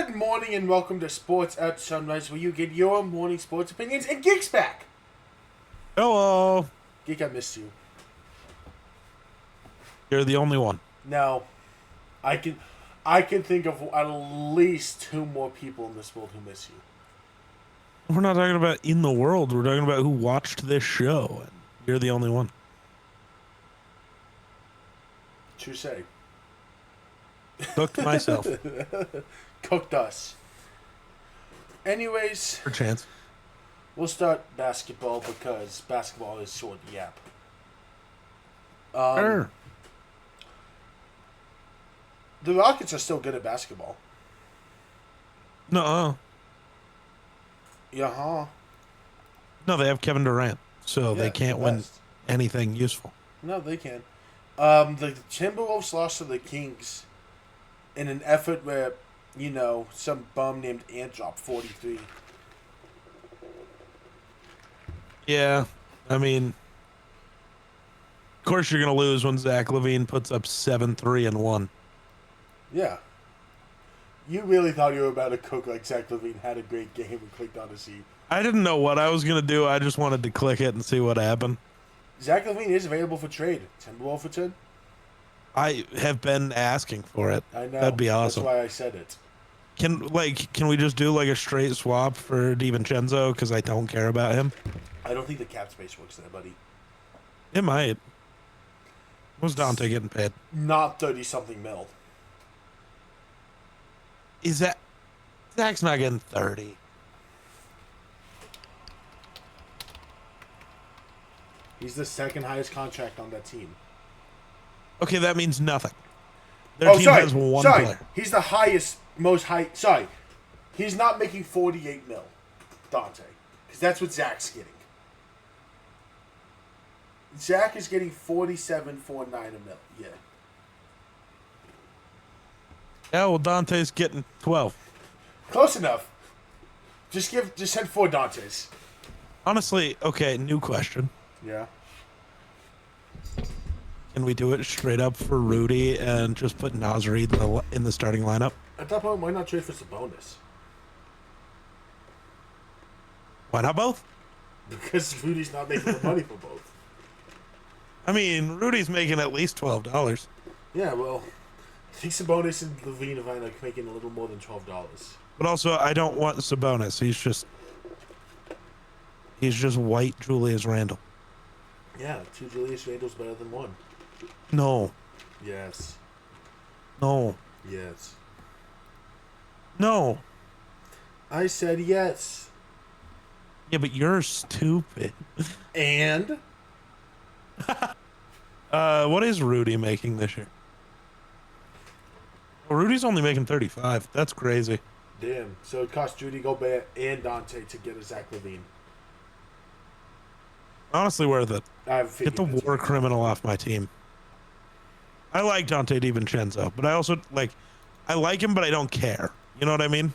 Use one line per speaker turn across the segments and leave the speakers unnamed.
Good morning and welcome to Sports at Sunrise, where you get your morning sports opinions. And Geek's back.
Hello.
Geek, I missed you.
You're the only one.
No, I can think of at least two more people in this world who miss you.
We're not talking about in the world. We're talking about who watched this show. And you're the only one.
True say.
Cooked myself.
Cooked us. Anyways,
For chance.
we'll start basketball because basketball is short yap.
Sure.
The Rockets are still good at basketball.
No.
Yeah,
No, they have Kevin Durant, so
Yeah,
they can't
the
win
best.
anything useful.
No, they can. The Timberwolves lost to the Kings in an effort where, some bum named Ant dropped 43.
Yeah, I mean, of course you're going to lose when Zach LaVine puts up 7, 3, and 1.
Yeah. You really thought you were about to cook like Zach LaVine had a great game and clicked on to see.
I didn't know what I was going to do. I just wanted to click it and see what happened.
Zach LaVine is available for trade. Timberwolves for trade?
I have been asking for it.
I know.
That'd be awesome.
That's why I said it.
Can we just do like a straight swap for DiVincenzo because I don't care about him?
I don't think the cap space works there, buddy.
It might. What's Dante getting paid?
Not 30-something mil.
Is that Zach's not getting 30?
He's the second highest contract on that team.
Okay, that means nothing. Their team has one player.
He's the he's not making 48 mil, Dante, because that's what Zach's getting. Zach is getting 47.49 a mil. Yeah.
Yeah, well, Dante's getting 12.
Close enough. Just send 4 Dantes.
Honestly, okay, new question.
Yeah.
Can we do it straight up for Rudy and just put Nasri in the starting lineup?
At that point, why not trade for Sabonis?
Why not both?
Because Rudy's not making the money for both.
I mean, Rudy's making at least $12.
Yeah, well, I think Sabonis and Levine are like making a little more than $12.
But also, I don't want Sabonis. He's just white Julius Randle.
Yeah, 2 Julius Randle's better than 1.
No.
Yes.
No.
Yes.
No.
I said yes.
Yeah, but you're stupid.
And?
What is Rudy making this year? Well, Rudy's only making 35. That's crazy.
Damn. So it cost Rudy Gobert and Dante to get a Zach LaVine.
Honestly worth it.
Get
the war criminal off my team. I like Dante DiVincenzo, but I also I like him, but I don't care. You know what I mean?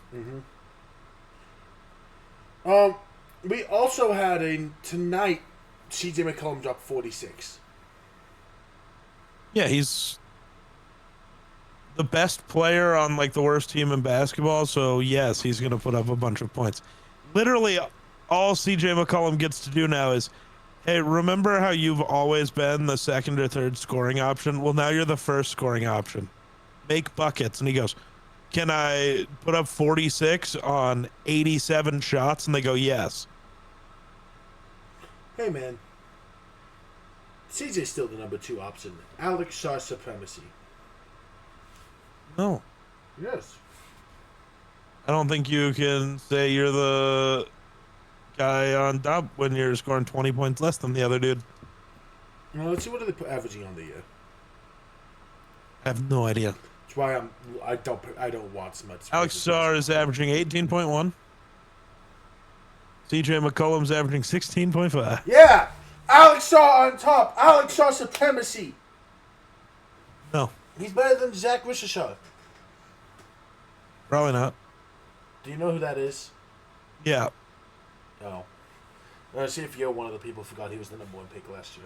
Mm-hmm. We also had tonight, CJ McCollum dropped 46.
Yeah, he's the best player on the worst team in basketball, so yes, he's going to put up a bunch of points. Literally, all CJ McCollum gets to do now is, hey, remember how you've always been the second or third scoring option? Well, now you're the first scoring option. Make buckets. And he goes, can I put up 46 on 87 shots? And they go, yes.
Hey, man. CJ's still the number 2 option. Alex Shaw supremacy.
No.
Yes.
I don't think you can say you're the guy on top when you're scoring 20 points less than the other dude.
Well, let's see what are they averaging on the year.
I have no idea.
That's why I don't watch much.
Alex Starr is averaging 18.1. CJ McCollum's averaging 16.5.
Yeah! Alex Shaw on top. Alex Shaw supremacy.
No.
He's better than Zach Wishaw.
Probably not.
Do you know who that is?
Yeah.
No. Let's see if you're one of the people who forgot he was the number 1 pick last year.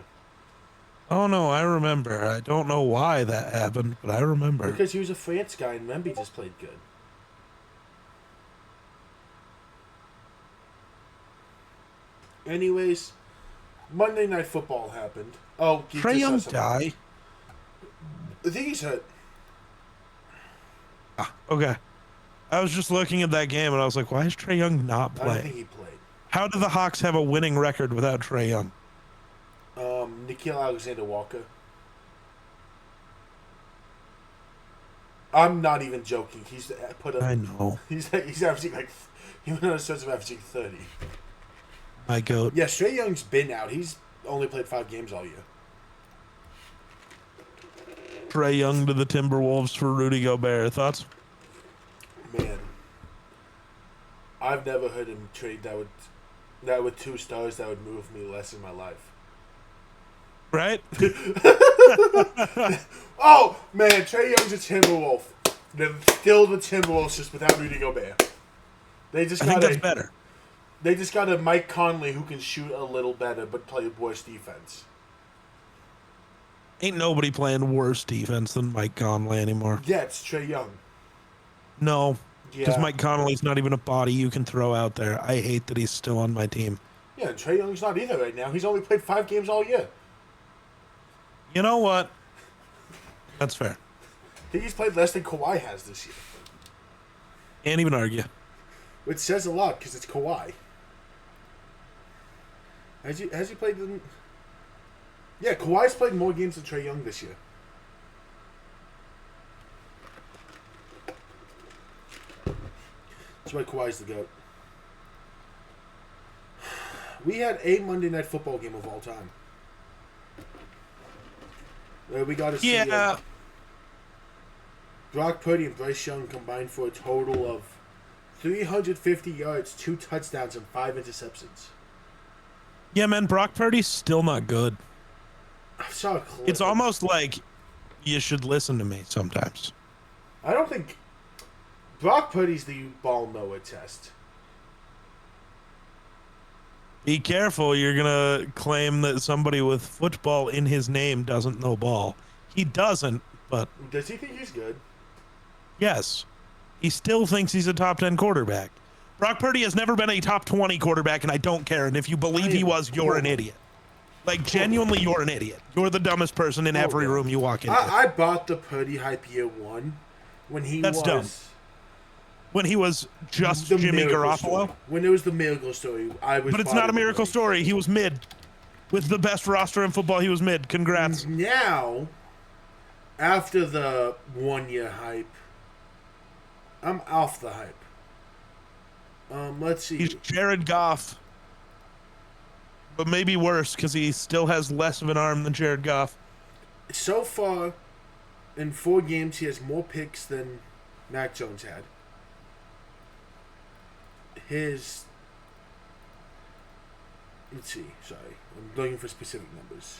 Oh, no, I remember. I don't know why that happened, but I remember.
Because he was a France guy and Memby just played good. Anyways, Monday Night Football happened. Oh, you
Trae
just
Young
said something.
die?
I think he's hurt.
Ah, okay. I was just looking at that game and I was like, why is Trae Young not
I don't think
playing?
he played.
How do the Hawks have a winning record without Trae Young?
Nikhil Alexander-Walker. I'm not even joking. He's put up.
I know.
He's averaging like. He went on a stretch of averaging 30.
My goat.
Yeah, Trae Young's been out. He's only played 5 games all year.
Trae Young to the Timberwolves for Rudy Gobert. Thoughts?
Man, I've never heard him trade that with 2 stars that would move me less in my life.
Right?
Oh man, Trae Young's a Timberwolf. They're still the Timberwolves, just without Rudy Gobert. They just
I
got
think that's better.
They just got a Mike Conley who can shoot a little better but play worse defense.
Ain't nobody playing worse defense than Mike Conley anymore.
Yeah, it's Trae Young.
No, because
Yeah.
Mike Conley's not even a body you can throw out there. I hate that he's still on my team.
Yeah, and Trae Young's not either right now. He's only played 5 games all year.
You know what? That's fair.
I think he's played less than Kawhi has this year.
Can't even argue.
Which says a lot because it's Kawhi. Has he played? Yeah, Kawhi's played more games than Trae Young this year. That's why Kawhi's the GOAT. We had a Monday Night Football game of all time. Where we got to see Brock Purdy and Bryce Young combined for a total of 350 yards, 2 touchdowns, and 5 interceptions.
Yeah, man, Brock Purdy's still not good.
I saw a clip.
It's almost like you should listen to me sometimes.
I don't think Brock Purdy's the ball knower test.
Be careful, you're going to claim that somebody with football in his name doesn't know ball. He doesn't, but
Does he think he's good?
yes, he still thinks he's a top 10 quarterback. Brock Purdy has never been a top 20 quarterback, and I don't care. And if you believe he was, you're an idiot. Like, genuinely, you're an idiot. You're the dumbest person in every room you walk into.
I bought the Purdy hype year 1 when he
That's
was
dumb. When he was just
the
Jimmy
miracle
Garoppolo.
story. When it was the miracle story, I was.
But it's not a miracle story. He was mid. With the best roster in football, he was mid. Congrats.
Now, after the 1 year hype, I'm off the hype. Let's see.
He's Jared Goff. But maybe worse because he still has less of an arm than Jared Goff.
So far, in 4 games, he has more picks than Mac Jones had. Let's see, sorry. I'm looking for specific numbers.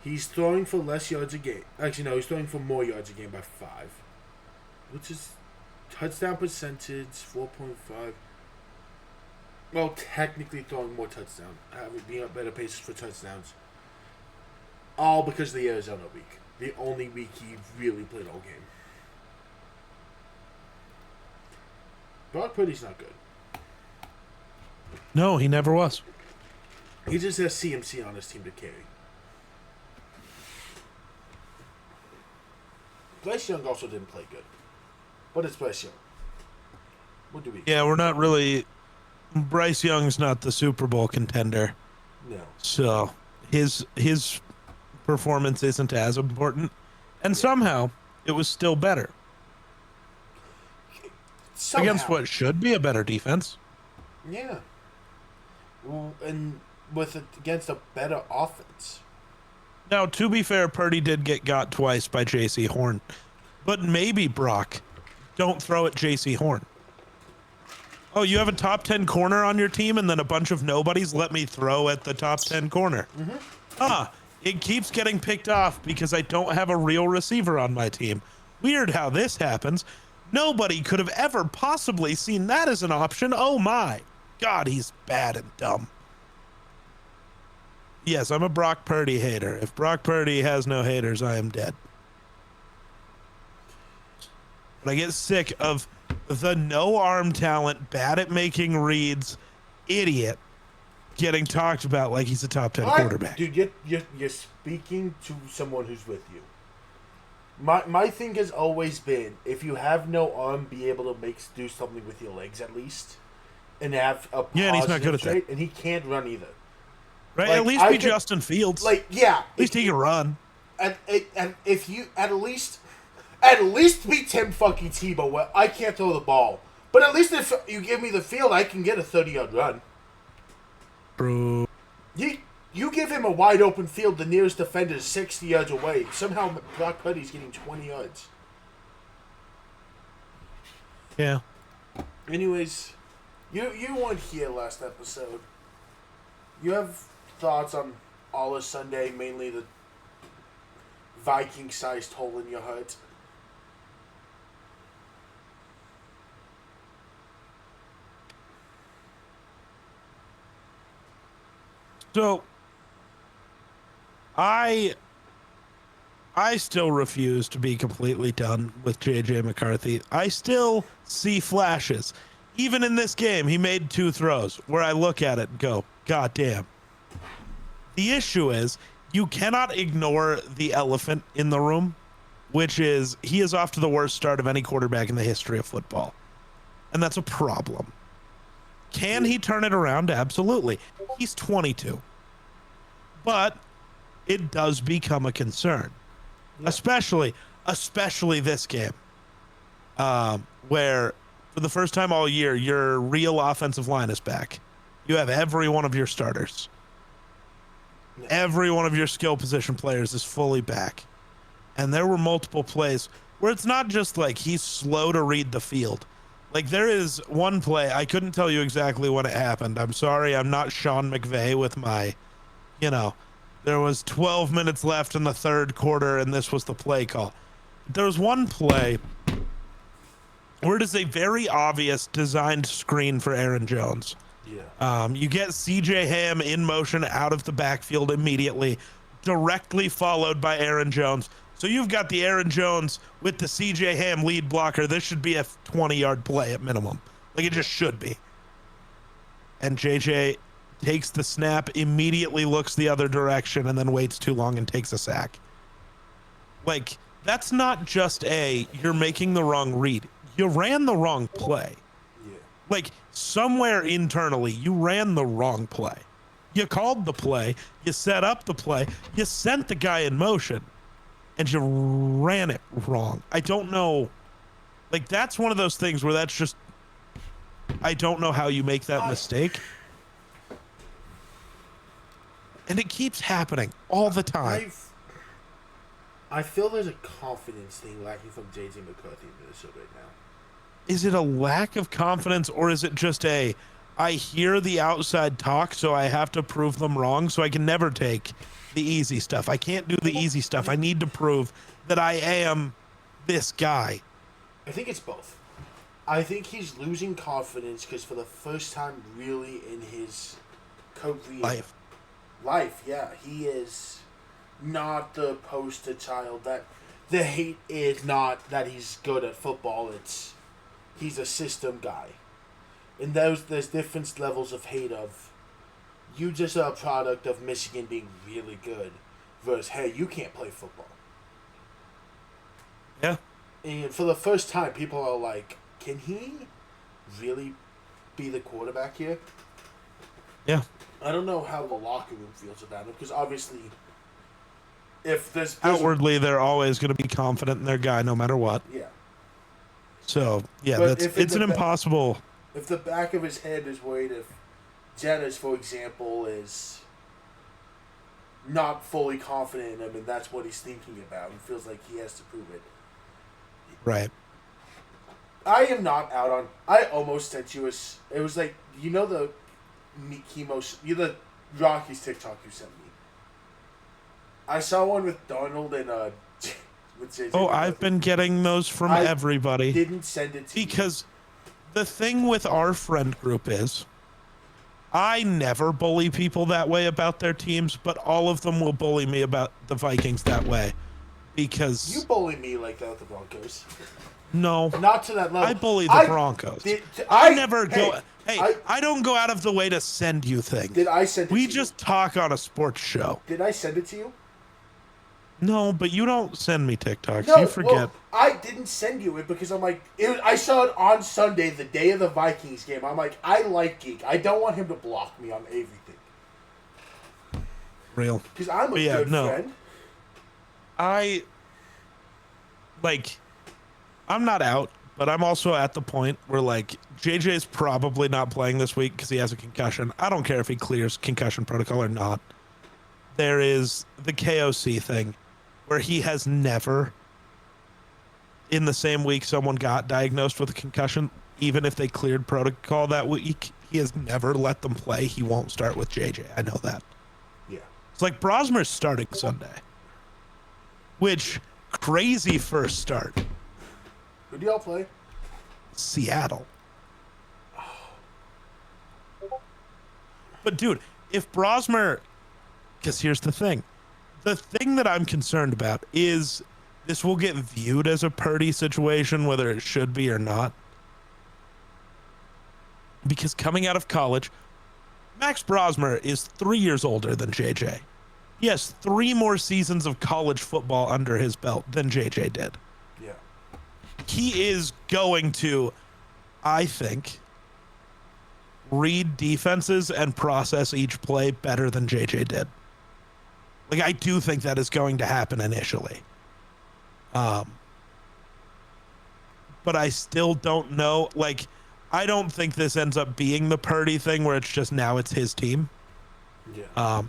He's throwing for less yards a game. Actually, no, he's throwing for more yards a game by 5. Which is touchdown percentage, 4.5. Well, technically throwing more touchdowns. Being at better paces for touchdowns. All because of the Arizona week. The only week he really played all game. Brock Purdy's not good.
No, he never was.
He just has CMC on his team to carry. Bryce Young also didn't play good. But it's Bryce Young. What do we...
Yeah, we're not really... Bryce Young's not the Super Bowl contender.
No.
So his performance isn't as important. And somehow, it was still better.
Somehow.
Against what should be a better defense.
Yeah. Well, and against a better offense.
Now, to be fair, Purdy did get got twice by J.C. Horn. But maybe, Brock, don't throw at J.C. Horn. Oh, you have a top 10 corner on your team and then a bunch of nobodies? Let me throw at the top 10 corner. It keeps getting picked off because I don't have a real receiver on my team. Weird how this happens. Nobody could have ever possibly seen that as an option. Oh my God, he's bad and dumb. Yes, I'm a Brock Purdy hater. If Brock Purdy has no haters, I am dead. But I get sick of the no arm talent, bad at making reads, idiot getting talked about like he's a top 10 quarterback.
Dude, you're speaking to someone who's with you. My thing has always been, if you have no arm, be able to do something with your legs at least, and have a positive
and he's not good at
trait, and he can't run either.
Right? Like, at least be Justin Fields.
Like, yeah.
At least he can run.
And if you at least be Tim fucking Tebow, where I can't throw the ball, but at least if you give me the field, I can get a 30-yard run.
Bro.
You give him a wide open field, the nearest defender is 60 yards away. Somehow Brock Purdy's getting 20 yards.
Yeah.
Anyways, you weren't here last episode. You have thoughts on all of Sunday, mainly the Viking-sized hole in your heart?
So, I still refuse to be completely done with J.J. McCarthy. I still see flashes. Even in this game, he made 2 throws where I look at it and go, God damn. The issue is, you cannot ignore the elephant in the room, which is he is off to the worst start of any quarterback in the history of football. And that's a problem. Can he turn it around? Absolutely. He's 22. But it does become a concern. Yeah. Especially this game. Where for the first time all year, your real offensive line is back. You have every one of your starters. Yeah. Every one of your skill position players is fully back. And there were multiple plays where it's not just like he's slow to read the field. Like, there is one play, I couldn't tell you exactly when it happened. I'm sorry, I'm not Sean McVay with my, there was 12 minutes left in the third quarter, and this was the play call. There was one play where it is a very obvious designed screen for Aaron Jones. Yeah. You get C.J. Ham in motion out of the backfield immediately, directly followed by Aaron Jones. So you've got the Aaron Jones with the C.J. Ham lead blocker. This should be a 20-yard play at minimum. Like, it just should be. And J.J. takes the snap, immediately looks the other direction, and then waits too long and takes a sack. Like, that's not just you're making the wrong read. You ran the wrong play. Yeah. Like, somewhere internally, you ran the wrong play. You called the play. You set up the play. You sent the guy in motion. And you ran it wrong. I don't know. Like, that's one of those things where that's just, I don't know how you make that mistake. And it keeps happening all the time.
I feel there's a confidence thing lacking from J.J. McCarthy in Minnesota right now.
Is it a lack of confidence, or is it just I hear the outside talk, so I have to prove them wrong, so I can never take the easy stuff. I can't do the easy stuff. I need to prove that I am this guy.
I think it's both. I think he's losing confidence because for the first time really in his career life, yeah, he is not the poster child. That the hate is not that he's good at football. It's he's a system guy. And there's different levels of hate of you just are a product of Michigan being really good versus, hey, you can't play football.
Yeah.
And for the first time, people are like, can he really be the quarterback here?
Yeah.
I don't know how the locker room feels about him because obviously if there's
outwardly they're always going to be confident in their guy no matter what.
Yeah.
So, yeah, it's an impossible.
If the back of his head is worried if Jennings, for example, is not fully confident in him, and that's what he's thinking about, and feels like he has to prove it.
Right.
I am not out on. I almost sent you it was like the the Rockies TikTok you sent me. I saw one with Darnold and with JJ.
Oh, I've been getting those from everybody.
Didn't send it to you.
Because the thing with our friend group is, I never bully people that way about their teams, but all of them will bully me about the Vikings that way. Because
you bully me like that with the Broncos.
No.
Not to that level.
I bully the Broncos. I never go. Hey, I don't go out of the way to send you things.
Did I send it to you?
We just talk on a sports show.
Did I send it to you?
No, but you don't send me TikToks.
No,
you forget.
Well, I didn't send you it because I'm like, I saw it on Sunday, the day of the Vikings game. I'm like, I like Geek. I don't want him to block me on everything.
Real.
Because I'm a good friend.
I'm not out, but I'm also at the point where, like, JJ's probably not playing this week because he has a concussion. I don't care if he clears concussion protocol or not. There is the KOC thing where he has never, in the same week someone got diagnosed with a concussion, even if they cleared protocol that week, he has never let them play. He won't start with JJ. I know that.
Yeah.
It's like Brosmer's starting Sunday, which crazy first start.
Who do y'all play?
Seattle. But dude, if Brosmer, because here's the thing that I'm concerned about is this will get viewed as a Purdy situation, whether it should be or not. Because coming out of college, Max Brosmer is 3 years older than JJ. He has 3 more seasons of college football under his belt than JJ did.
Yeah.
He is going to, I think, read defenses and process each play better than JJ did. Like, I do think that is going to happen initially. But I still don't know. Like, I don't think this ends up being the Purdy thing where it's just now it's his team.
Yeah.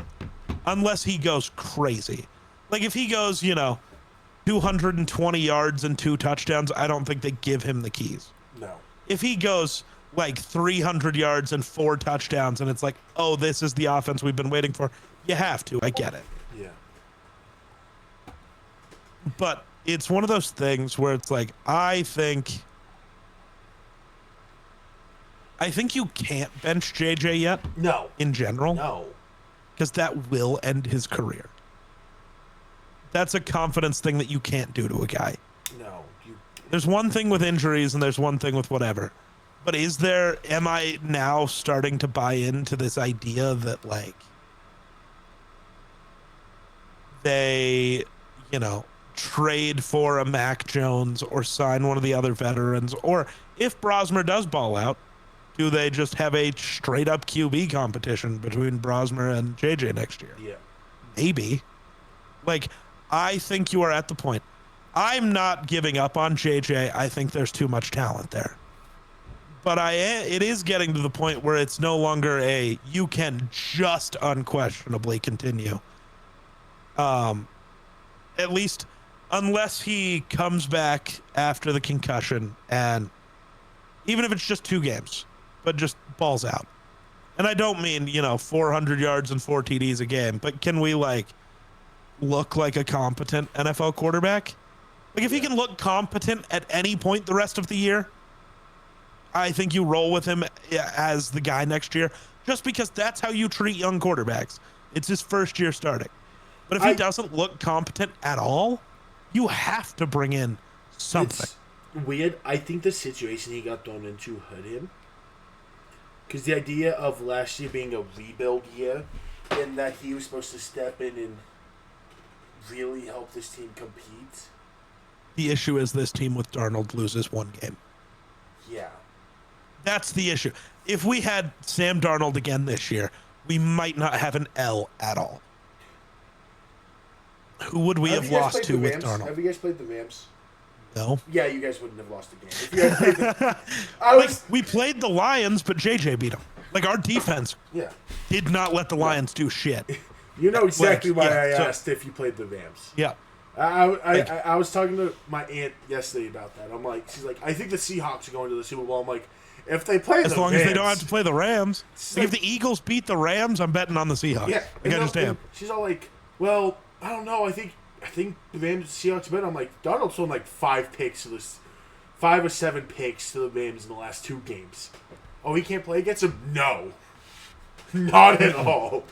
Unless he goes crazy. Like, if he goes, 220 yards and 2 touchdowns, I don't think they give him the keys.
No.
If he goes like 300 yards and 4 touchdowns and it's like, oh, this is the offense we've been waiting for, you have to. I get it.
Yeah.
But it's one of those things where it's like, I think you can't bench JJ yet.
No.
In general.
No.
Because that will end his career. That's a confidence thing that you can't do to a guy.
No.
There's one thing with injuries and there's one thing with whatever. But am I now starting to buy into this idea that, like, they, trade for a Mac Jones or sign one of the other veterans? Or if Brosmer does ball out, do they just have a straight up QB competition between Brosmer and JJ next year?
Yeah.
Maybe. Like, I think you are at the point. I'm not giving up on JJ. I think there's too much talent there. But it is getting to the point where it's no longer you can just unquestionably continue. At least unless he comes back after the concussion, and even if it's just 2 games, but just balls out. And I don't mean, 400 yards and 4 TDs a game, but can we, like, look like a competent NFL quarterback? Like, if he can look competent at any point the rest of the year, I think you roll with him as the guy next year, just because that's how you treat young quarterbacks. It's his first year starting. But if he doesn't look competent at all, you have to bring in something.
It's weird. I think the situation he got thrown into hurt him. Because the idea of last year being a rebuild year, and that he was supposed to step in and really help this team compete.
The issue is this team with Darnold loses 1 game.
Yeah.
That's the issue. If we had Sam Darnold again this year, we might not have an L at all. Who would we have lost to with Darnold?
Have you guys played the Rams?
No.
Yeah, you guys wouldn't have lost a game. If you guys played
we played the Lions, but JJ beat them. Like, our defense did not let the Lions do shit.
You know exactly why I asked if you played the Rams.
Yeah.
I was talking to my aunt yesterday about that. I'm like, she's like, I think the Seahawks are going to the Super Bowl. I'm like, if they play
as long
Rams,
as they don't have to play the Rams. Like, if the Eagles beat the Rams, I'm betting on the Seahawks.
Yeah.
I just am.
She's all like, well, I don't know. I think the Rams Seahawks bet. I'm like, Donald's thrown like 5 or 7 picks to the Rams in the last 2 games. Oh, he can't play against them? No. Not at all.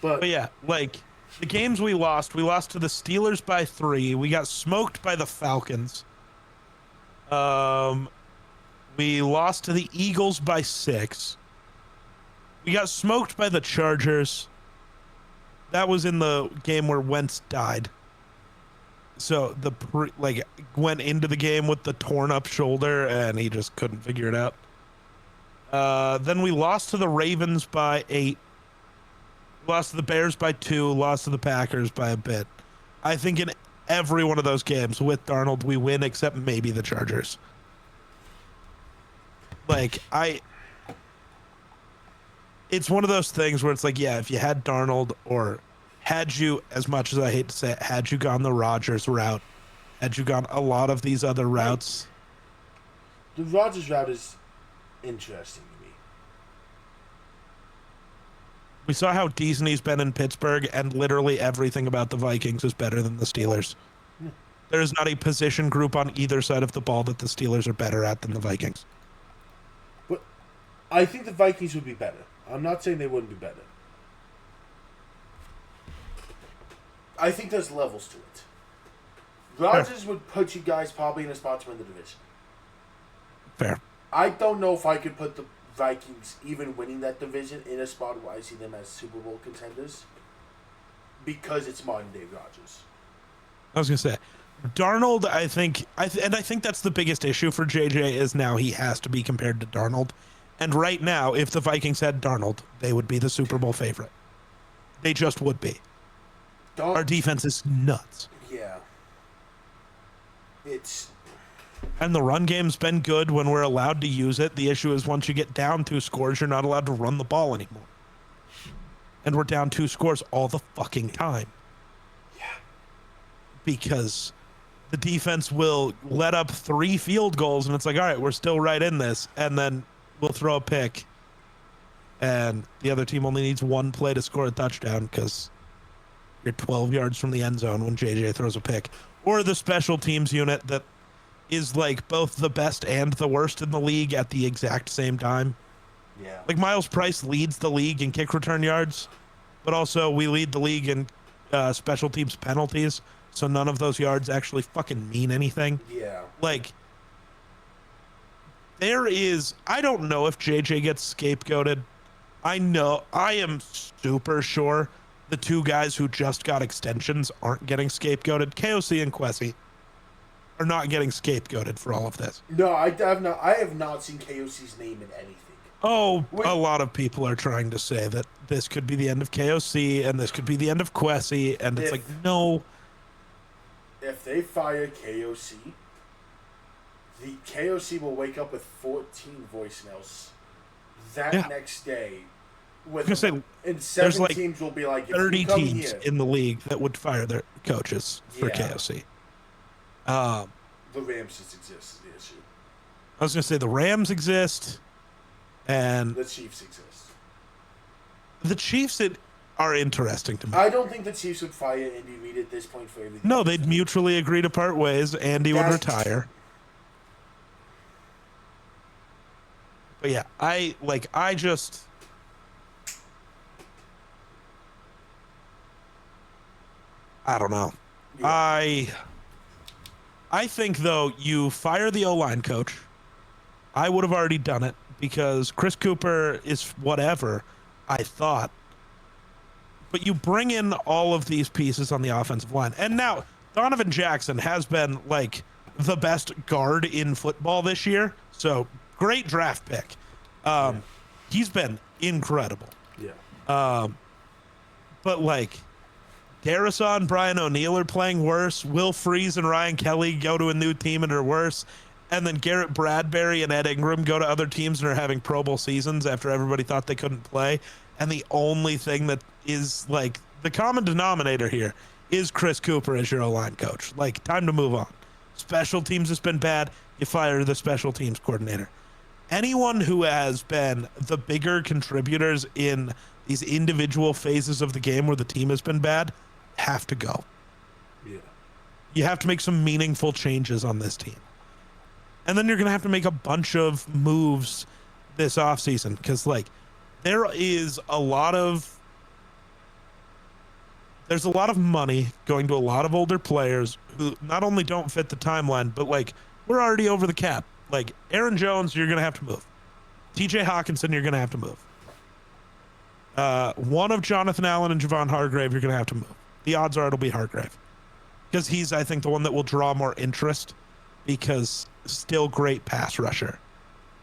But
yeah, like, the games we lost to the Steelers by 3. We got smoked by the Falcons. We lost to the Eagles by 6. We got smoked by the Chargers. That was in the game where Wentz died. So went into the game with the torn up shoulder and he just couldn't figure it out. Then we lost to the Ravens by 8. Lost to the Bears by 2. Lost to the Packers by a bit. I think in every one of those games with Darnold, we win except maybe the Chargers. It's one of those things where it's like, yeah, if you had Darnold, or had you, as much as I hate to say it, had you gone the Rodgers route, had you gone a lot of these other routes.
The Rodgers route is interesting to me.
We saw how Disney's been in Pittsburgh, and literally everything about the Vikings is better than the Steelers. Yeah. There's not a position group on either side of the ball that the Steelers are better at than the Vikings.
But I think the Vikings would be better. I'm not saying they wouldn't be better. I think there's levels to it. Rodgers would put you guys probably in a spot to win the division.
Fair.
I don't know if I could put the Vikings, even winning that division, in a spot where I see them as Super Bowl contenders, because it's modern day Rodgers.
I was gonna say, Darnold. I think that's the biggest issue for JJ is now he has to be compared to Darnold, and right now, if the Vikings had Darnold, they would be the Super Bowl favorite. They just would be. Our defense is nuts.
Yeah.
And the run game's been good when we're allowed to use it. The issue is once you get down 2 scores, you're not allowed to run the ball anymore. And we're down 2 scores all the fucking time.
Yeah.
Because the defense will let up 3 field goals, and it's like, all right, we're still right in this. And then we'll throw a pick. And the other team only needs 1 play to score a touchdown because you're 12 yards from the end zone when JJ throws a pick. Or the special teams unit that is like both the best and the worst in the league at the exact same time.
Yeah.
Like Miles Price leads the league in kick return yards, but also we lead the league in special teams penalties. So none of those yards actually fucking mean anything.
Yeah.
Like, I don't know if JJ gets scapegoated. I am super sure the 2 guys who just got extensions aren't getting scapegoated. KOC and Kwesi are not getting scapegoated for all of this.
No, I have not seen KOC's name in anything.
Oh, a lot of people are trying to say that this could be the end of KOC and this could be the end of Kwesi, and it's like, no.
If they fire KOC, the KOC will wake up with 14 voicemails that next day. And 7 teams will be like,
30 teams in the league that would fire their coaches for KOC.
The Rams just exist is the issue.
I was going to say the Rams exist, and
the Chiefs exist.
The Chiefs are interesting to me.
I don't think the Chiefs would fire Andy Reid at this point for everything.
No, they'd mutually agree to part ways. Andy would retire. But yeah, I don't know. Yeah. I think, though, you fire the O-line coach. I would have already done it because Chris Cooper is whatever, I thought. But you bring in all of these pieces on the offensive line. And now Donovan Jackson has been, like, the best guard in football this year. So, great draft pick. He's been incredible.
Yeah.
But, like, Garrison, Brian O'Neill are playing worse. Will Freeze and Ryan Kelly go to a new team and are worse. And then Garrett Bradbury and Ed Ingram go to other teams and are having Pro Bowl seasons after everybody thought they couldn't play. And the only thing that is, like, the common denominator here is Chris Cooper as your O-line coach. Like, time to move on. Special teams has been bad. You fire the special teams coordinator. Anyone who has been the bigger contributors in these individual phases of the game where the team has been bad have to go.
Yeah.
You have to make some meaningful changes on this team. And then you're going to have to make a bunch of moves this offseason because, like, there's a lot of money going to a lot of older players who not only don't fit the timeline, but, like, we're already over the cap. Like Aaron Jones, you're gonna have to move. T.J. Hawkinson, you're gonna have to move. One of Jonathan Allen and Javon Hargrave, you're gonna have to move. The odds are it'll be Hargrave because he's, I think, the one that will draw more interest because still great pass rusher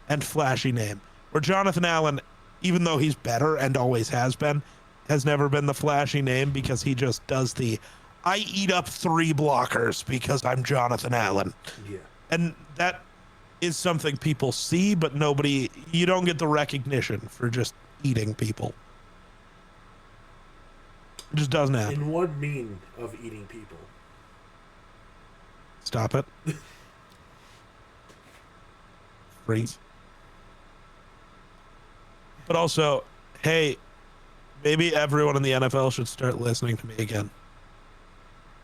and flashy name. Where Jonathan Allen, even though he's better and always has been, has never been the flashy name because he just does the I eat up 3 blockers because I'm Jonathan Allen.
Yeah.
And that is something people see, but you don't get the recognition for just eating people. It just doesn't happen.
In what mean of eating people?
Stop it. Freeze. But also, hey, maybe everyone in the NFL should start listening to me again.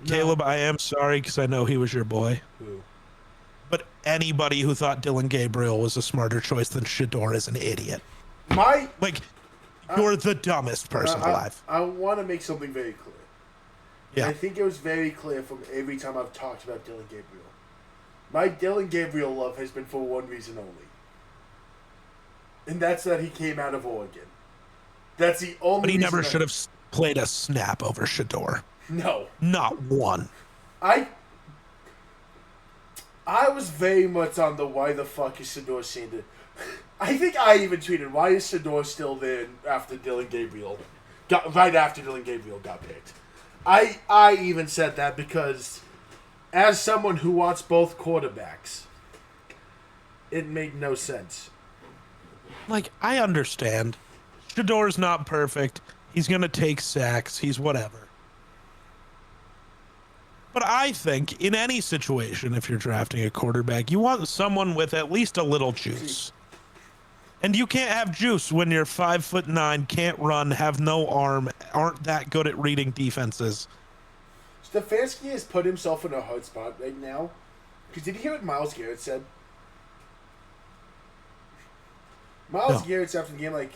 No. Caleb, I am sorry because I know he was your boy.
Who?
But anybody who thought Dylan Gabriel was a smarter choice than Shedeur is an idiot. You're the dumbest person alive.
I want to make something very clear.
Yeah.
I think it was very clear from every time I've talked about Dylan Gabriel. My Dylan Gabriel love has been for one reason only. And that's that he came out of Oregon. That's the only
But he
reason
never should have played a snap over Shedeur.
No.
Not one.
I was very much on the why the fuck is Shedeur Sanders. I think I even tweeted, why is Shedeur still there after Dylan Gabriel right after Dylan Gabriel got picked? I even said that because as someone who wants both quarterbacks, it made no sense.
Like, I understand. Shadeur's not perfect. He's going to take sacks. He's whatever. But I think in any situation, if you're drafting a quarterback, you want someone with at least a little juice. And you can't have juice when you're 5'9", can't run, have no arm, aren't that good at reading defenses.
Stefanski has put himself in a hard spot right now. Because did you hear what Myles Garrett said? Myles Garrett after the game,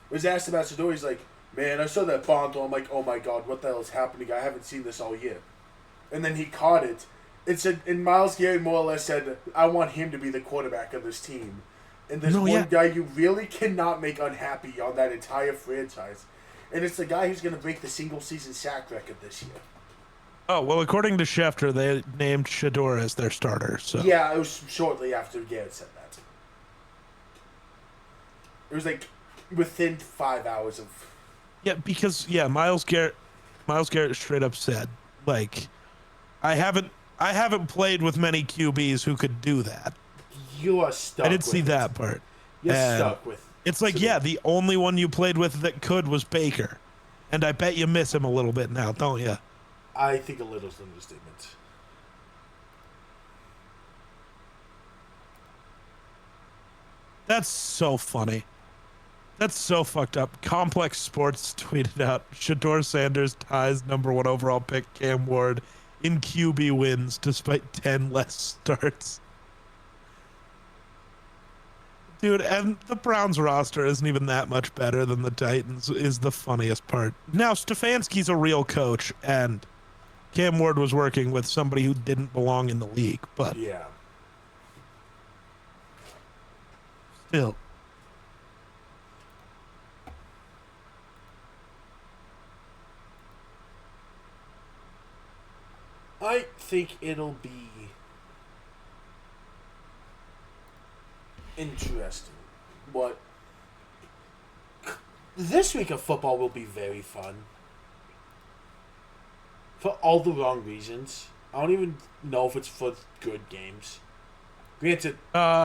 was asked about Shedeur. He's like, man, I saw that bomb. I'm like, oh my god, what the hell is happening? I haven't seen this all year. And then he caught it. And Myles Garrett more or less said, I want him to be the quarterback of this team. And there's one guy you really cannot make unhappy on that entire franchise. And it's the guy who's going to break the single-season sack record this year.
Oh, well, according to Schefter, they named Shedeur as their starter. So
yeah, it was shortly after Garrett said that. It was within 5 hours of...
Yeah, because, Myles Garrett straight up said, I haven't played with many QBs who could do that.
You are stuck.
I didn't see that part.
You're stuck with.
It's the only one you played with that could was Baker, and I bet you miss him a little bit now, don't you?
I think a little's an understatement.
That's so funny. That's so fucked up. Complex Sports tweeted out Shedeur Sanders ties #1 overall pick Cam Ward in QB wins despite 10 less starts. Dude, and the Browns roster isn't even that much better than the Titans is the funniest part. Now, Stefanski's a real coach, and Cam Ward was working with somebody who didn't belong in the league, but...
Yeah.
Still.
I think it'll be interesting. But this week of football will be very fun. For all the wrong reasons. I don't even know if it's for good games. Granted,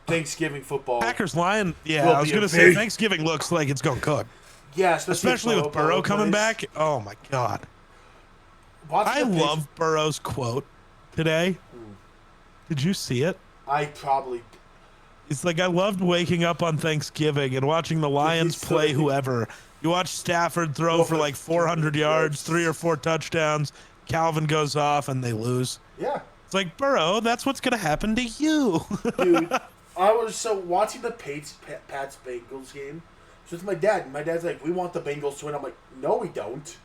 Thanksgiving football.
Packers-Lions, I was going to say, Thanksgiving looks like it's going to cook.
Yeah,
especially with Burrow coming back. Oh, my God. I love Burrow's quote today. Did you see it?
I probably...
It's I loved waking up on Thanksgiving and watching the Lions play whoever. You watch Stafford throw for 400 yards, 3 or 4 touchdowns. Calvin goes off and they lose.
Yeah.
It's Burrow, that's what's going to happen to you.
Dude, I was watching the Pats-Bengals game. So it's my dad. And my dad's like, we want the Bengals to win. I'm like, no, we don't.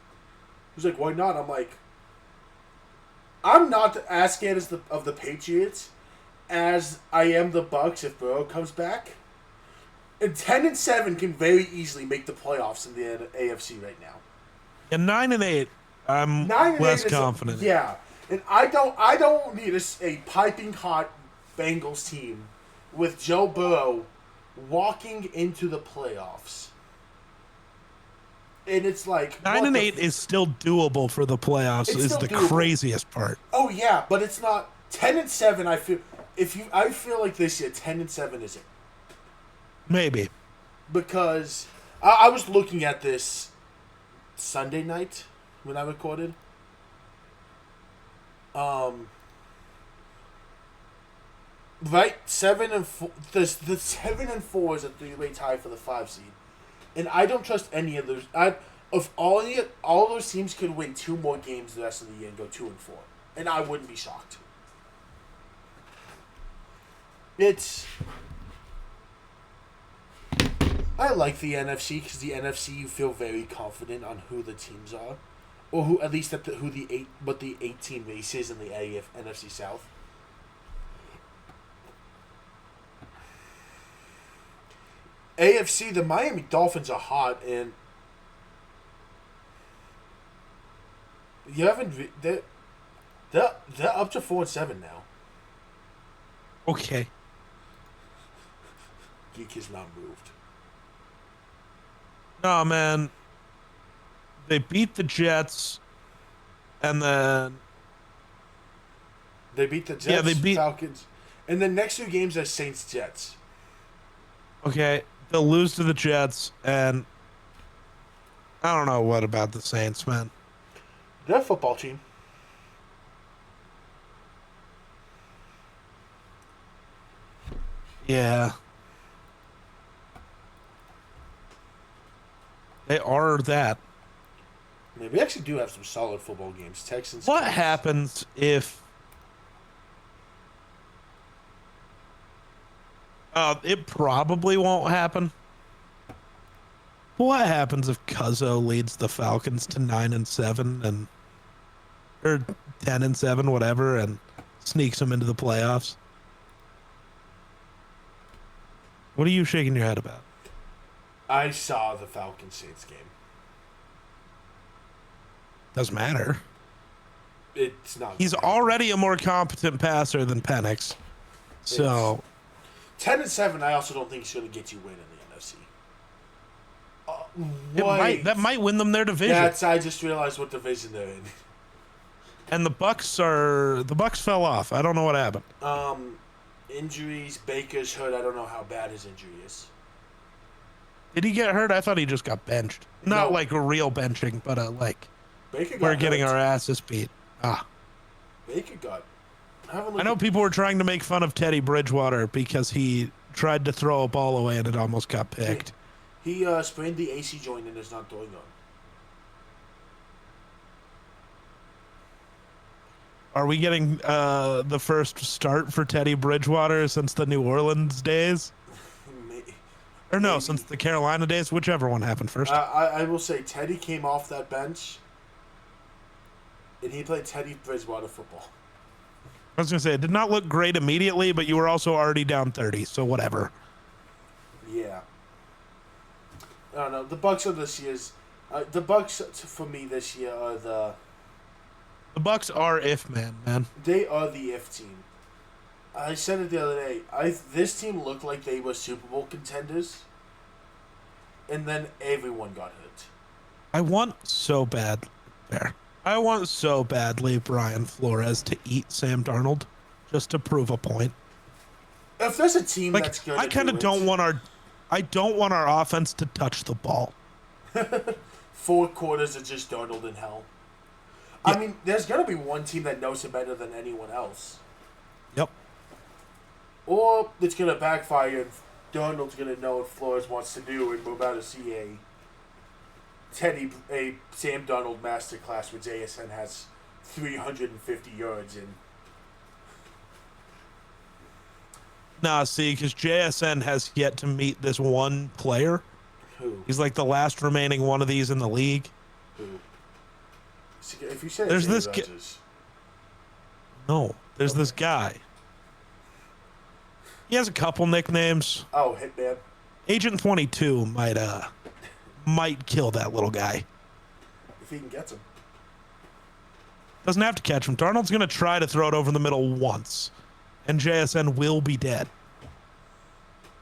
He's like, why not? I'm like, I'm not as scared of the Patriots as I am the Bucks if Burrow comes back. And 10-7 can very easily make the playoffs in the AFC right now.
And 9-8, I'm
9-8
less
is
confident.
Yeah, and I don't need a piping hot Bengals team with Joe Burrow walking into the playoffs. And it's like
9-8 is still doable for the playoffs.
It's
Is
still
the
doable.
craziest part.
Oh yeah, but it's not 10-7. I feel like this year 10-7 is it.
Maybe.
Because I was looking at this Sunday night when I recorded. Right, 7-4. The 7-4 is a 3-way tie for the 5 seed, and I don't trust any of those. If all those teams could win 2 more games the rest of the year and go 2-4, and I wouldn't be shocked. I like the NFC because the NFC you feel very confident on who the teams are, or who at least what the 8-team race is in the NFC South. AFC, the Miami Dolphins are hot, and you haven't. They're up to 4-7 now.
Okay.
Geek is not moved.
No, man. They beat the Jets, and then
They beat the Jets,
they beat
Falcons, and the next 2 games are Saints Jets.
Okay, they'll lose to the Jets, and I don't know what about the Saints, man.
They're a football team.
Yeah. They are that.
Yeah, we actually do have some solid football games. Texans.
What
Colts.
happens if it probably won't happen. What happens if Cuzzo leads the Falcons to 9-7 or 10-7, whatever, and sneaks them into the playoffs? What are you shaking your head about?
I saw the Falcons Saints game.
Doesn't matter.
It's not.
He's already a more competent passer than Penix. So
10-7. I also don't think he's going to get you win in the NFC.
that might win them their division.
I just realized what division they're in.
And the Bucks fell off. I don't know what happened.
Injuries. Baker's hurt. I don't know how bad his injury is.
Did he get hurt? I thought he just got benched. Not
No.
like a real benching, but like
Baker got
we're getting
hurt.
our asses beat.
Baker got.
I know people were trying to make fun of Teddy Bridgewater because he tried to throw a ball away and it almost got picked.
He sprained the AC joint and is not throwing on.
Are we getting the first start for Teddy Bridgewater since the New Orleans days? Or no, since the Carolina days? Whichever one happened first.
I will say Teddy came off that bench and he played Teddy Bridgewater football.
I was going to say, it did not look great immediately, but you were also already down 30, so whatever.
Yeah. I don't know. The Bucks are this year's. The Bucks for me this year are the.
The Bucks are if man.
They are the if team. I said it the other day. This team looked like they were Super Bowl contenders, and then everyone got hurt.
I want so badly Brian Flores to eat Sam Darnold just to prove a point.
If there's a team
Like,
that's good,
I kind of don't want our offense to touch the ball.
4 quarters of just Darnold in hell.
Yeah.
I mean, there's gonna be one team that knows him better than anyone else.
Yep.
Or it's gonna backfire and Darnold's gonna know what Flores wants to do, and we're about to see a Sam Darnold masterclass where JSN has 350 yards in.
Nah, see, because JSN has yet to meet this one player.
Who?
He's like the last remaining one of these in the league.
Who? If you said
There's
Aaron
this
Rodgers.
No, there's this guy. He has a couple nicknames.
Oh, Hitman.
Agent 22 might kill that little guy.
If he can get him.
Doesn't have to catch him. Darnold's going to try to throw it over the middle once, and JSN will be dead.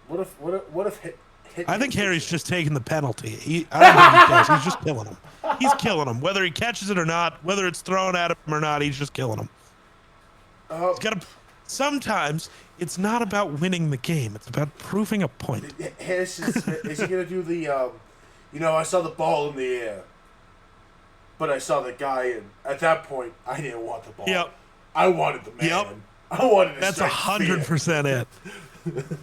What if Hitman
I think Harry's just taking the penalty. I don't think he cares. He's just killing him. He's killing him. Whether he catches it or not, whether it's thrown at him or not, he's just killing him. He's got to. Sometimes it's not about winning the game. It's about proving a point.
Is he going to do the, I saw the ball in the air, but I saw the guy, and at that point, I didn't want the ball.
Yep.
I wanted the man.
Yep.
I wanted to
That's
strike
100% it.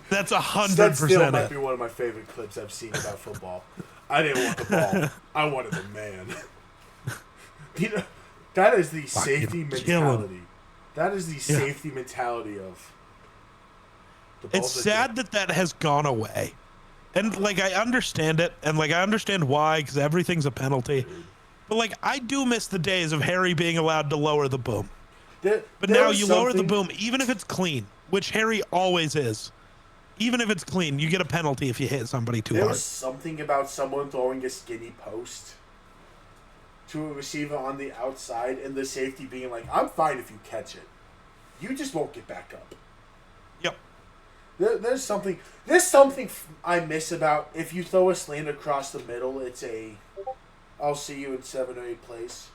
That's 100%
That still
it.
might be one of my favorite clips I've seen about football. I didn't want the ball. I wanted the man. That is the safety mentality. That is the safety mentality of the balls.
It's sad that has gone away. And, I understand it, and, I understand why, because everything's a penalty. But, I do miss the days of Harry being allowed to lower the boom. But now you lower the boom, even if it's clean, which Harry always is. Even if it's clean, you get a penalty if you hit somebody too hard.
There's something about someone throwing a skinny post to a receiver on the outside and the safety being like, I'm fine if you catch it. You just won't get back up.
Yep.
There's something I miss about if you throw a slant across the middle, it's I'll see you in 7 or 8 plays.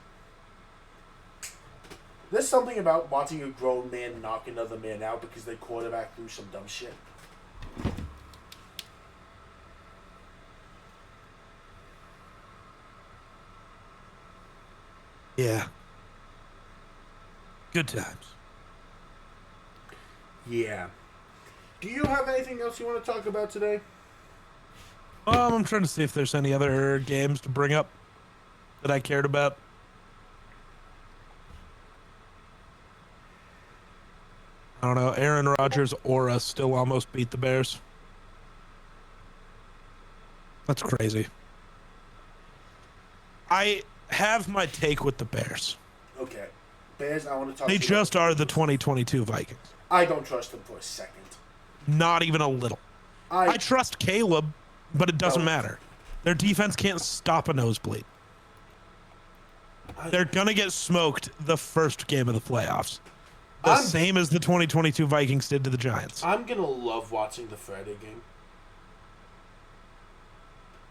There's something about watching a grown man knock another man out because their quarterback threw some dumb shit.
Yeah. Good times.
Yeah. Do you have anything else you want to talk about today?
I'm trying to see if there's any other games to bring up that I cared about. I don't know. Aaron Rodgers' aura still almost beat the Bears. That's crazy. I have my take with the Bears.
Okay. Bears, I want to talk
They
to you
just
about
are the 2022 Vikings.
I don't trust them for a second.
Not even a little. I trust Caleb, but it doesn't matter. Their defense can't stop a nosebleed. They're going to get smoked the first game of the playoffs. The same as the 2022 Vikings did to the Giants.
I'm going to love watching the Friday game.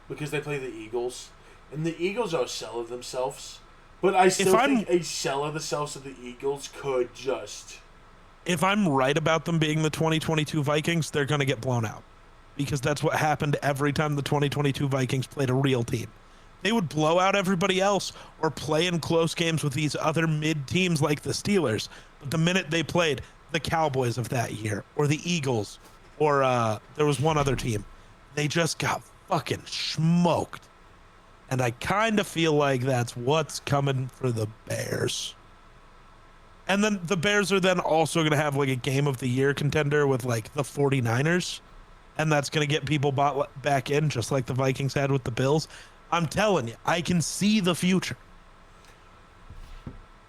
Because they play the Eagles. And the Eagles are a shell of themselves. But I still think a shell of themselves of the Eagles could just...
If I'm right about them being the 2022 Vikings, they're going to get blown out. Because that's what happened every time the 2022 Vikings played a real team. They would blow out everybody else or play in close games with these other mid teams like the Steelers. But the minute they played the Cowboys of that year or the Eagles or there was one other team, they just got fucking smoked. And I kind of feel like that's what's coming for the Bears. And then the Bears are then also going to have a game of the year contender with the 49ers. And that's going to get people bought back in just like the Vikings had with the Bills. I'm telling you, I can see the future.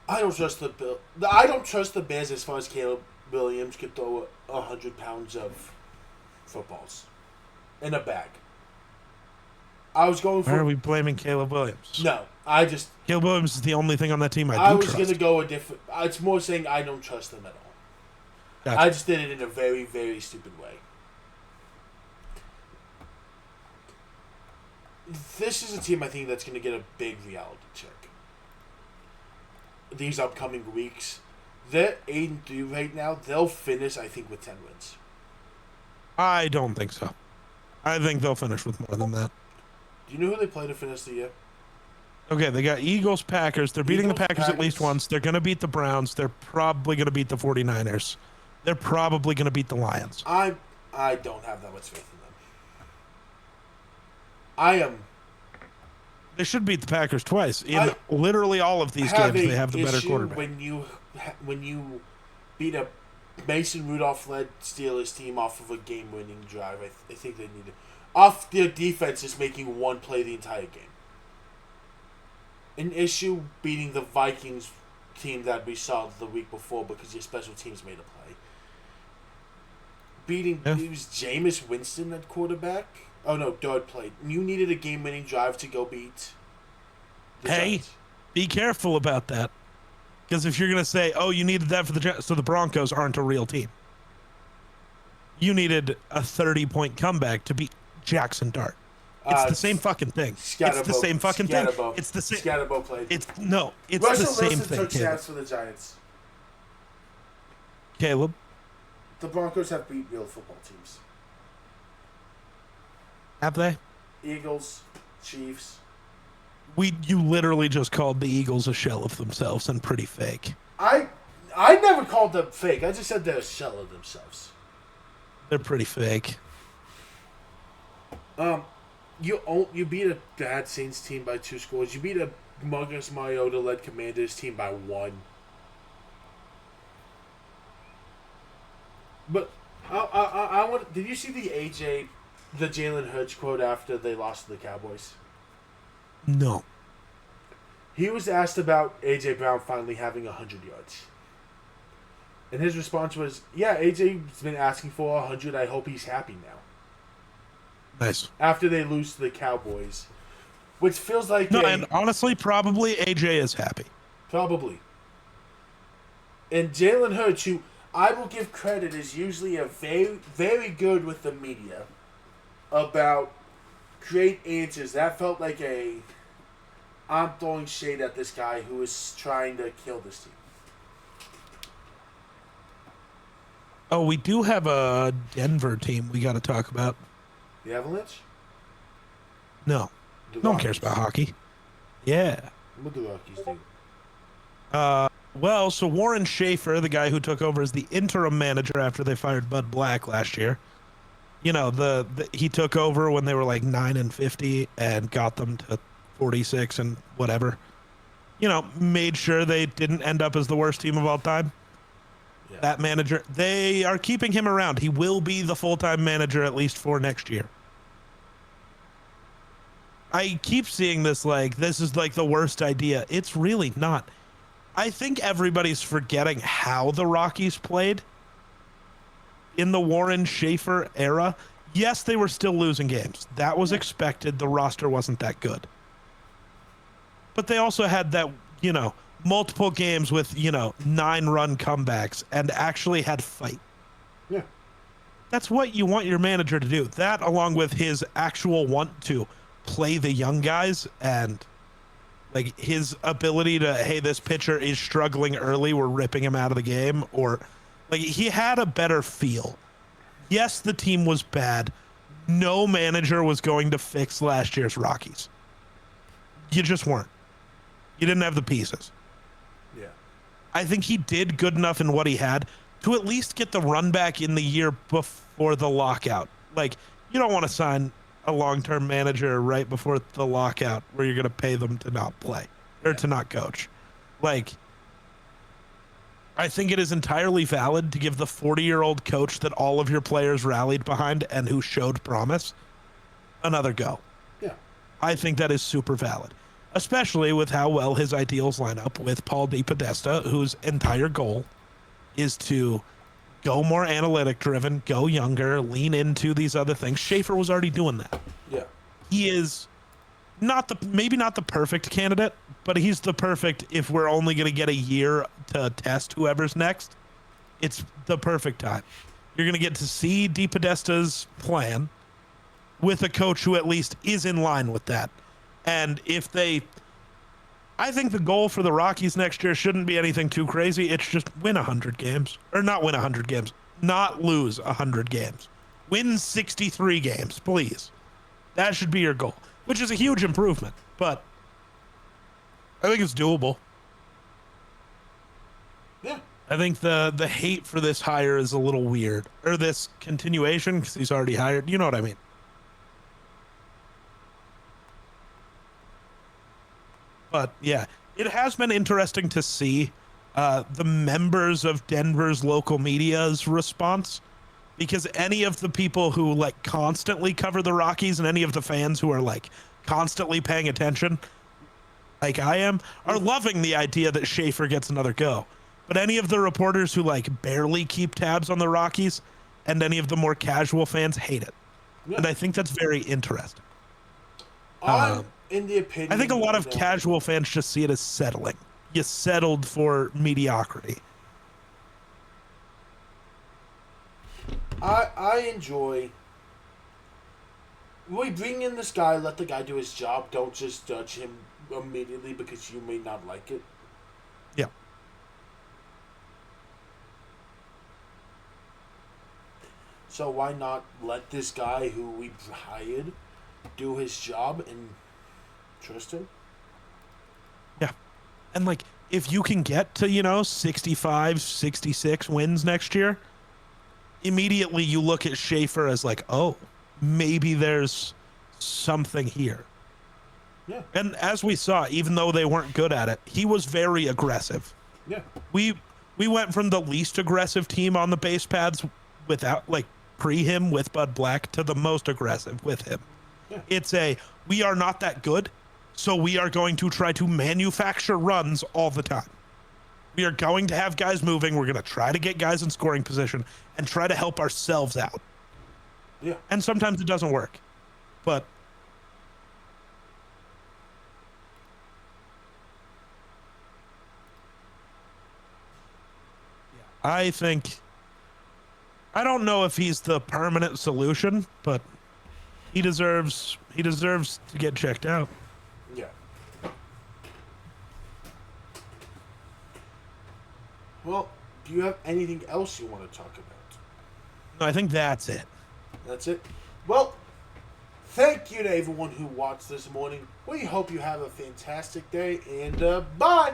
I don't trust I don't trust the Bears as far as Caleb Williams could throw 100 pounds of footballs in a bag. I was going for...
Why are we blaming Caleb Williams?
No,
Caleb Williams is the only thing on that team
I was going to go a different... It's more saying I don't trust them at all. Gotcha. I just did it in a very, very stupid way. This is a team I think that's going to get a big reality check. These upcoming weeks. They're 8-3 right now. They'll finish, I think, with 10 wins.
I don't think so. I think they'll finish with more than that.
Do you know who they play to finish the year?
Okay, they got Eagles, Packers. They're beating the Packers at least once. They're going to beat the Browns. They're probably going to beat the 49ers. They're probably going to beat the Lions.
I don't have that much faith in them. I am...
They should beat the Packers twice. In literally all of these games, they have the better quarterback.
When you beat a Mason Rudolph-led Steelers team off of a game-winning drive, I think they need to... Off their defense is making one play the entire game. An issue beating the Vikings team that we saw the week before because your special teams made a play. beating.
Yeah.
It was Jameis Winston at quarterback. Oh no, Dodd played. You needed a game-winning drive to go beat. The Giants.
Be careful about that. Because if you're going to say, oh, you needed that for the Giants, so the Broncos aren't a real team. You needed a 30-point comeback to beat Jackson Dart. It's the same fucking thing. It's the same fucking thing. It's the same.
Scatterbo played.
It's the
Russell
same
Wilson
thing.
took snaps for the Giants.
Caleb?
The Broncos have beat real football teams.
Have they?
Eagles, Chiefs.
You literally just called the Eagles a shell of themselves and pretty fake.
I never called them fake. I just said they're a shell of themselves.
They're pretty fake.
You beat a bad Saints team by 2 scores. You beat a Marcus Mariota-led Commanders team by 1. But I want. Did you see the Jalen Hurts quote after they lost to the Cowboys?
No.
He was asked about A.J. Brown finally having 100 yards. And his response was, yeah, A.J.'s been asking for 100. I hope he's happy now.
Nice.
After they lose to the Cowboys. Which feels like...
and honestly, probably A.J. is happy.
Probably. And Jalen Hurts, who I will give credit, is usually a very, very good with the media about great answers. That felt like I'm throwing shade at this guy who is trying to kill this team.
Oh, we do have a Denver team we got to talk about.
The Avalanche?
No. No one cares about hockey. Yeah.
What do the Rockies do?
Well, so Warren Schaefer, the guy who took over as the interim manager after they fired Bud Black last year, you know, he took over when they were like 9-50 and got them to 46 and whatever. You know, made sure they didn't end up as the worst team of all time. Yeah. That manager, they are keeping him around. He will be the full-time manager at least for next year. I keep seeing this like, this is like the worst idea. It's really not. I think everybody's forgetting how the Rockies played in the Warren Schaefer era. Yes, they were still losing games. That was expected. The roster wasn't that good. But they also had that, you know, multiple games with, 9-run comebacks and actually had fight.
Yeah.
That's what you want your manager to do. That, along with his actual want to play the young guys and like his ability to, hey, this pitcher is struggling early, we're ripping him out of the game, or like he had a better feel. Yes, the team was bad. No manager was going to fix last year's Rockies. You just weren't. You didn't have the pieces.
Yeah.
I think he did good enough in what he had to at least get the run back in the year before the lockout. Like, you don't want to sign a long-term manager right before the lockout where you're going to pay them to not play or to not coach. Like, I think it is entirely valid to give the 40-year-old coach that all of your players rallied behind and who showed promise another go.
Yeah.
I think that is super valid, especially with how well his ideals line up with Paul DePodesta, whose entire goal is to go more analytic driven, go younger, lean into these other things. Schaefer was already doing that.
Yeah.
He is maybe not the perfect candidate, but he's the perfect if we're only going to get a year to test whoever's next. It's the perfect time. You're going to get to see DePodesta's plan with a coach who at least is in line with that. And I think the goal for the Rockies next year shouldn't be anything too crazy. It's just win 100 games. Or not win 100 games. Not lose 100 games. Win 63 games, please. That should be your goal, which is a huge improvement. But I think it's doable.
Yeah.
I think the hate for this hire is a little weird. Or this continuation, because he's already hired. You know what I mean? But yeah, it has been interesting to see the members of Denver's local media's response, because any of the people who like constantly cover the Rockies and any of the fans who are like constantly paying attention, like I am, are loving the idea that Schaefer gets another go. But any of the reporters who like barely keep tabs on the Rockies, and any of the more casual fans hate it.
Yeah.
And I think that's very interesting.
I'm in the opinion.
I think a lot of casual fans just see it as settling. You settled for mediocrity.
I enjoy. We bring in this guy, let the guy do his job. Don't just judge him immediately because you may not like it.
Yeah.
So why not let this guy who we hired do his job and trust him?
Yeah. And like, if you can get to, 65, 66 wins next year, immediately you look at Schaefer as like, oh, maybe there's something here.
Yeah.
And as we saw, even though they weren't good at it, he was very aggressive.
Yeah.
We went from the least aggressive team on the base paths without pre him with Bud Black to the most aggressive with him.
Yeah.
It's we are not that good, so we are going to try to manufacture runs all the time. We are going to have guys moving. We're going to try to get guys in scoring position and try to help ourselves out.
Yeah.
And sometimes it doesn't work. But I don't know if he's the permanent solution, but he deserves to get checked out.
Yeah. Well, do you have anything else you want to talk about?
No, I think that's it.
That's it. Well, thank you to everyone who watched this morning. We hope you have a fantastic day, and bye!